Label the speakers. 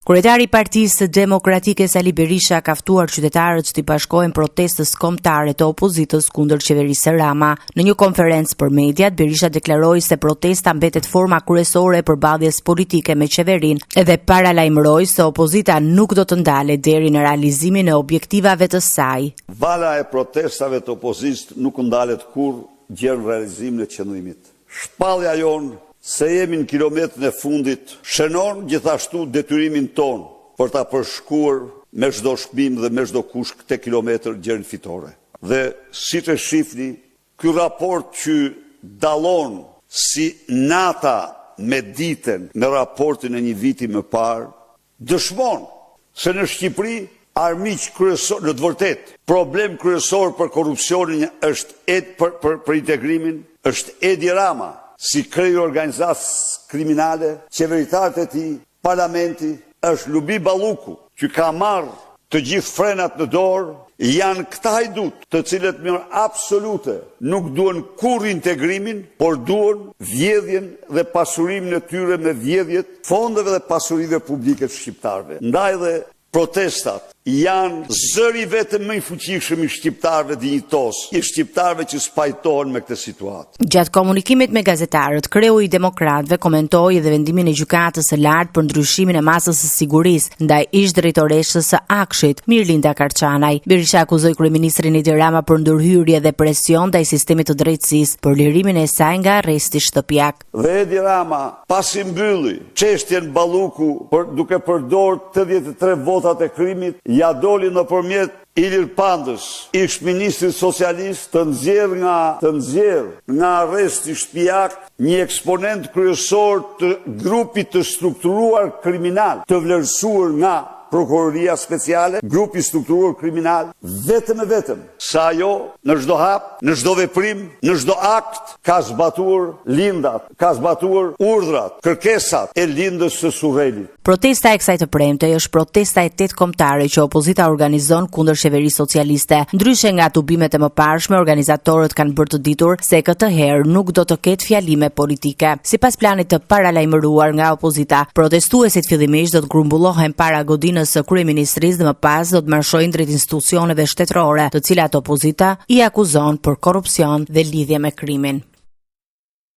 Speaker 1: Kryetari i Partisë Demokratike Sali Berisha ka ftuar qytetarët që t'i bashkohen protestës kombëtare të opozitës kundër qeverisë së Rama. Në një konferencë për mediat, Berisha deklaroi se protesta mbetet forma kryesore e përballjes politike me qeverinë dhe paralajmëroi se opozita nuk do të ndalet deri në realizimin e objektivave të saj.
Speaker 2: Vala e protestave të opozitës nuk ndalet kurrë gjë në realizimin e qëndrimit. Shpallja jonë se jemi në kilometrën e fundit, shënon gjithashtu detyrimin ton për ta përshkuar me çdo shpim dhe me çdo kush këtë kilometër gjën fitore. Dhe siç e shihni, ky raport që dallon si nata me ditën në raportin e një viti më parë, dëshmon se në Shqipëri armiq kryesor, në të vërtetë, problem kryesor për korrupsionin është për integrimin, është Edi Rama, si krejë organizatës kriminale, qeveritarët e tij, parlamenti, është Lubi Balluku, që ka marrë të gjithë frenat në dorë, janë këta hajdut, të cilët në absolute nuk duan kurrë integrimin, por duan vjedhjen dhe pasurimin e tyre me vjedhjet fondeve dhe pasurive publike të shqiptarëve. Ndaj dhe protestat janë zëri vetëm më i fuqishëm i shqiptarëve dinjitos, i shqiptarëve që spajtohen me këtë situatë.
Speaker 1: Gjatë komunikimit me gazetarët, kreu i Demokratëve komentoi edhe vendimin e gjykatës së lartë për ndryshimin e masës së sigurisë ndaj ish-drejtoreshës së Akshit, Mirlinda Karçanaj. Berisha akuzoi kryeministrin Edi Rama për ndërhyrje dhe presion ndaj sistemit të drejtësisë për lirimin e saj nga arresti shtëpiak.
Speaker 2: Dhe Edi Rama pasi mbylli çështjen Balluku duke përdorur 83 votat e krimit, ja doli nëpërmjet Ilir Pandës, ish ministri socialist, të nxjerr nga arresti shtëpiak një eksponent kryesor të grupit të strukturuar kriminal, të vlerësuar nga Prokuroria Speciale, grupi strukturuar kriminal, vetëm e vetëm sa ajo në çdo hap, në çdo veprim, në çdo akt ka zbatuar lindat, ka zbatuar urdhrat, kërkesat e lindës së Surrelit.
Speaker 1: Protesta e kësaj të premte është protesta e 8 kombëtare që opozita organizon kundër qeverisë socialiste. Ndryshe nga tubimet e mëparshme, organizatorët kanë bërë të ditur se këtë herë nuk do të ketë fjalime politike. Sipas planit të paralajmëruar nga opozita, protestuesit fillimisht do të grumbullohen para godinës së kryeministrisë dhe më pas do të marshojnë drejt institucioneve shtetërore, të cilat opozita i akuzon për korrupsion dhe lidhje me krimin.